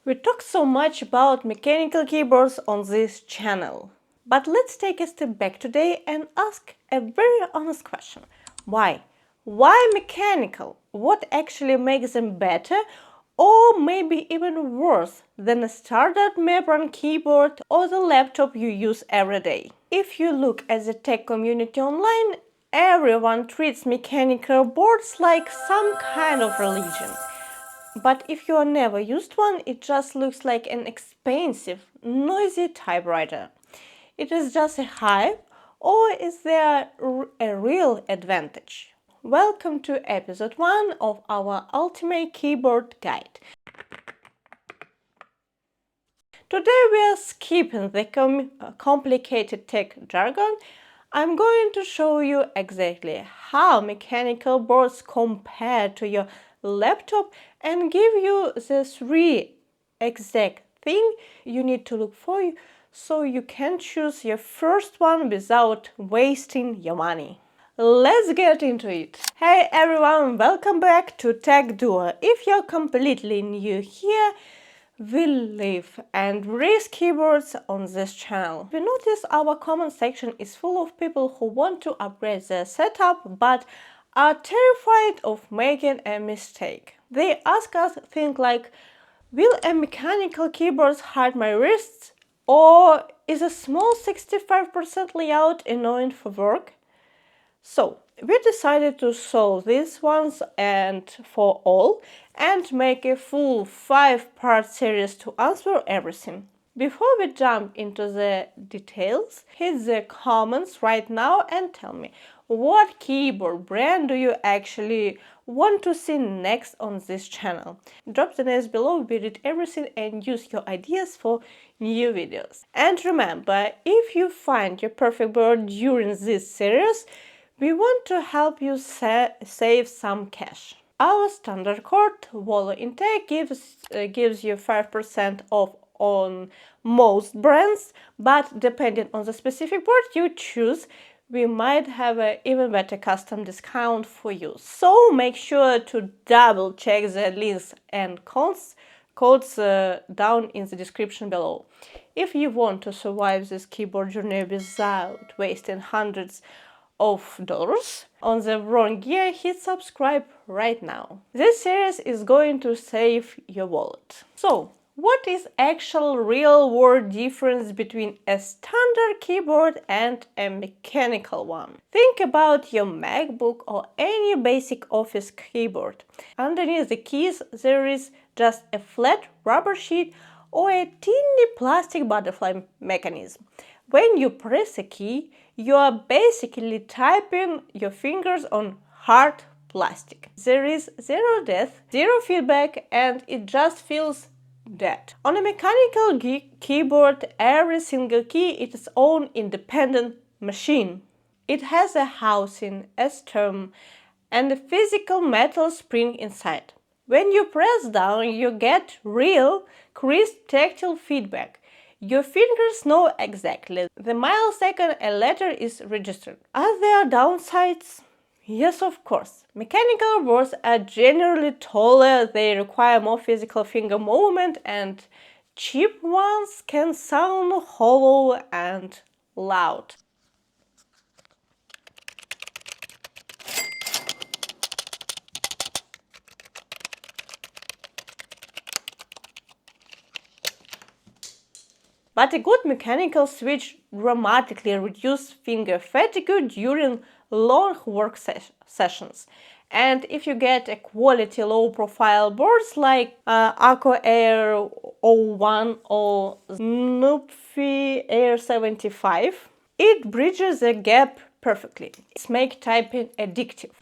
We talk so much about mechanical keyboards on this channel. But let's take a step back today and ask a very honest question. Why? Why mechanical? What actually makes them better or maybe even worse than a standard membrane keyboard or the laptop you use every day? If you look at the tech community online, everyone treats mechanical boards like some kind of religion. But if you never used one, it just looks like an expensive, noisy typewriter. It is just a hype, or is there a real advantage? Welcome to episode 1 of our Ultimate Keyboard Guide. Today we are skipping the complicated tech jargon. I'm going to show you exactly how mechanical boards compare to your laptop and give you the 3 exact things you need to look for so you can choose your first one without wasting your money. Let's get into it! Hey everyone, welcome back to Tech Duo. If you're completely new here, we live and breathe keyboards on this channel. We notice our comment section is full of people who want to upgrade their setup but are terrified of making a mistake. They ask us things like, will a mechanical keyboard hurt my wrists? Or is a small 65% layout annoying for work? So, we decided to solve these once and for all and make a full 5-part series to answer everything. Before we jump into the details, hit the comments right now and tell me, what keyboard brand do you actually want to see next on this channel? Drop the names below, we read everything and use your ideas for new videos. And remember, if you find your perfect board during this series, we want to help you save some cash. Our standard code, Wallo Intake, gives you 5% off on most brands, but depending on the specific board you choose, we might have an even better custom discount for you. So make sure to double check the links and codes down in the description below. If you want to survive this keyboard journey without wasting hundreds of dollars on the wrong gear, hit subscribe right now. This series is going to save your wallet. So, what is actual real-world difference between a standard keyboard and a mechanical one? Think about your MacBook or any basic office keyboard. Underneath the keys there is just a flat rubber sheet or a teeny plastic butterfly mechanism. When you press a key, you are basically typing your fingers on hard plastic. There is zero depth, zero feedback, and it just feels dead. On a mechanical keyboard, every single key is its own independent machine. It has a housing, a stem, and a physical metal spring inside. When you press down, you get real, crisp tactile feedback. Your fingers know exactly the millisecond a letter is registered. Are there downsides? Yes, of course. Mechanical boards are generally taller, they require more physical finger movement, and cheap ones can sound hollow and loud. But a good mechanical switch dramatically reduces finger fatigue during long work sessions. And if you get a quality low-profile boards like Akko Air 01 or NuPhy Air 75, it bridges the gap perfectly. It makes typing addictive.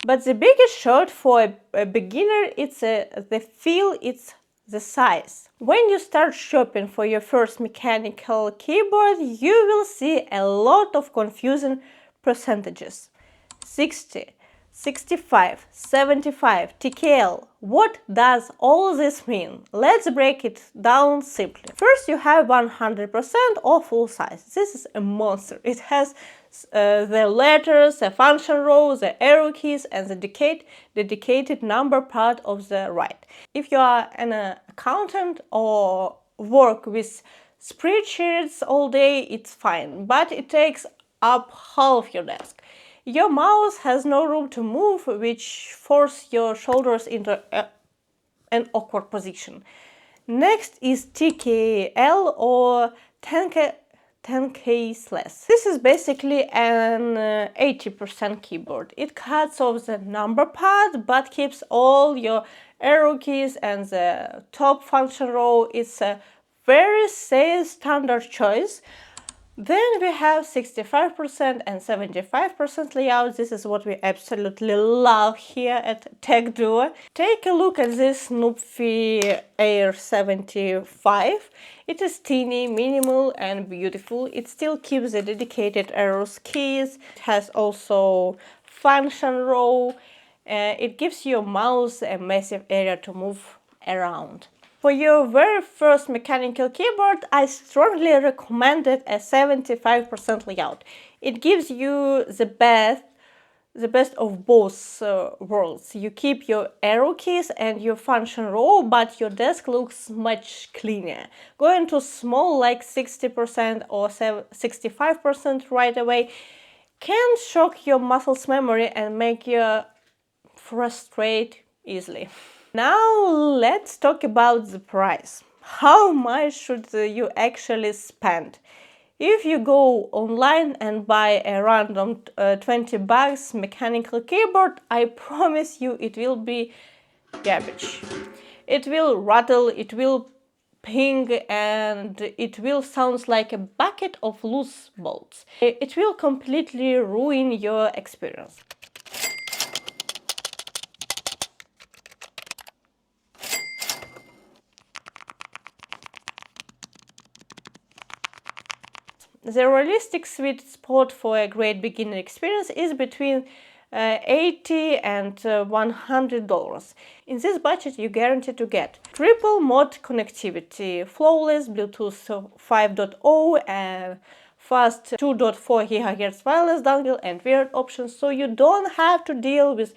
But the biggest shot for a beginner it's the feel, it's the size. When you start shopping for your first mechanical keyboard, you will see a lot of confusing percentages. 60, 65, 75, tactile. What does all this mean? Let's break it down simply. First, you have 100% or full size. This is a monster. It has the letters, the function row, the arrow keys, and the dedicated number part of the right. If you are an accountant or work with spreadsheets all day, it's fine, but it takes up half your desk. Your mouse has no room to move, which forces your shoulders into an awkward position. Next is tactile or 10K slash. This is basically an 80% keyboard. It cuts off the number part but keeps all your arrow keys and the top function row. It's a very safe standard choice. Then we have 65% and 75% layout. This is what we absolutely love here at Tech Duo. Take a look at this NuPhy Air 75. It is teeny, minimal and beautiful. It still keeps the dedicated arrows keys. It has also function row. It gives your mouse a massive area to move around. For your very first mechanical keyboard, I strongly recommended a 75% layout. It gives you the best of both worlds. You keep your arrow keys and your function row, but your desk looks much cleaner. Going to small like 60% or 65% right away can shock your muscles memory and make you frustrate easily. Now let's talk about the price. How much should you actually spend? If you go online and buy a random $20 mechanical keyboard, I promise you it will be garbage. It will rattle, it will ping, and it will sound like a bucket of loose bolts. It will completely ruin your experience. The realistic sweet spot for a great beginner experience is between $80 and $100. In this budget, you guarantee to get triple mod connectivity, flawless Bluetooth 5.0, and fast 2.4 GHz wireless dongle, and weird options, so you don't have to deal with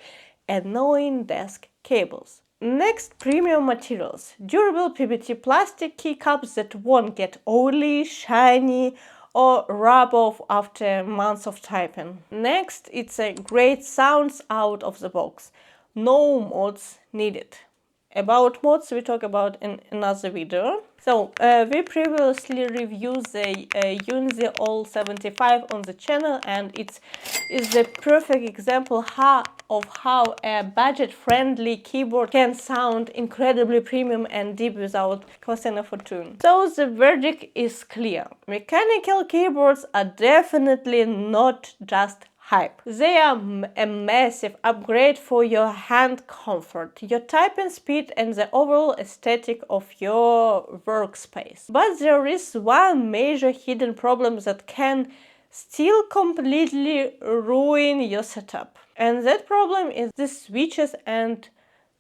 annoying desk cables. Next, premium materials. Durable PBT plastic keycaps that won't get oily, shiny, or rub off after months of typing. Next, it's a great sounds out of the box. No mods needed. About mods we talk about in another video. So we previously reviewed the Unity All 75 on the channel, and it's the perfect example of how a budget-friendly keyboard can sound incredibly premium and deep without costing a fortune. So the verdict is clear. Mechanical keyboards are definitely not just hype. They are a massive upgrade for your hand comfort, your typing speed, and the overall aesthetic of your workspace. But there is one major hidden problem that can still completely ruin your setup. And that problem is the switches and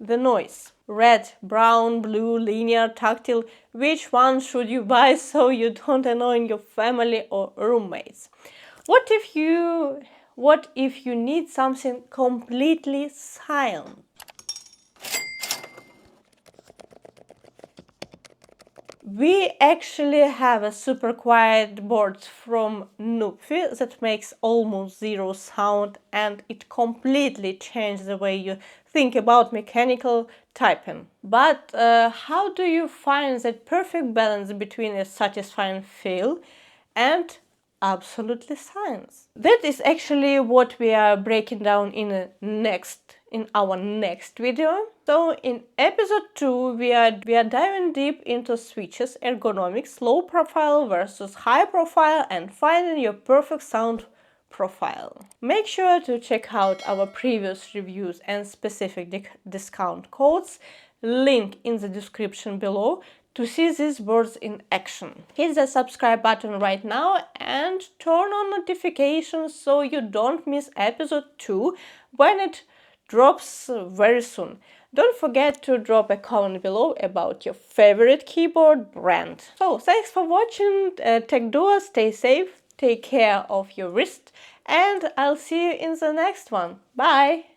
the noise. Red, brown, blue, linear, tactile. Which one should you buy so you don't annoy your family or roommates? What if you need something completely silent? We actually have a super quiet board from NuPhy that makes almost zero sound, and it completely changed the way you think about mechanical typing. But how do you find that perfect balance between a satisfying feel and absolutely silence? That is actually what we are breaking down in our next video. So in episode 2 we are diving deep into switches, ergonomics, low profile versus high profile, and finding your perfect sound profile. Make sure to check out our previous reviews and specific discount codes, link in the description below, to see these boards in action. Hit the subscribe button right now and turn on notifications so you don't miss episode 2 when it drops very soon. Don't forget to drop a comment below about your favorite keyboard brand. So, thanks for watching. Tech Duo, stay safe, take care of your wrist, and I'll see you in the next one. Bye!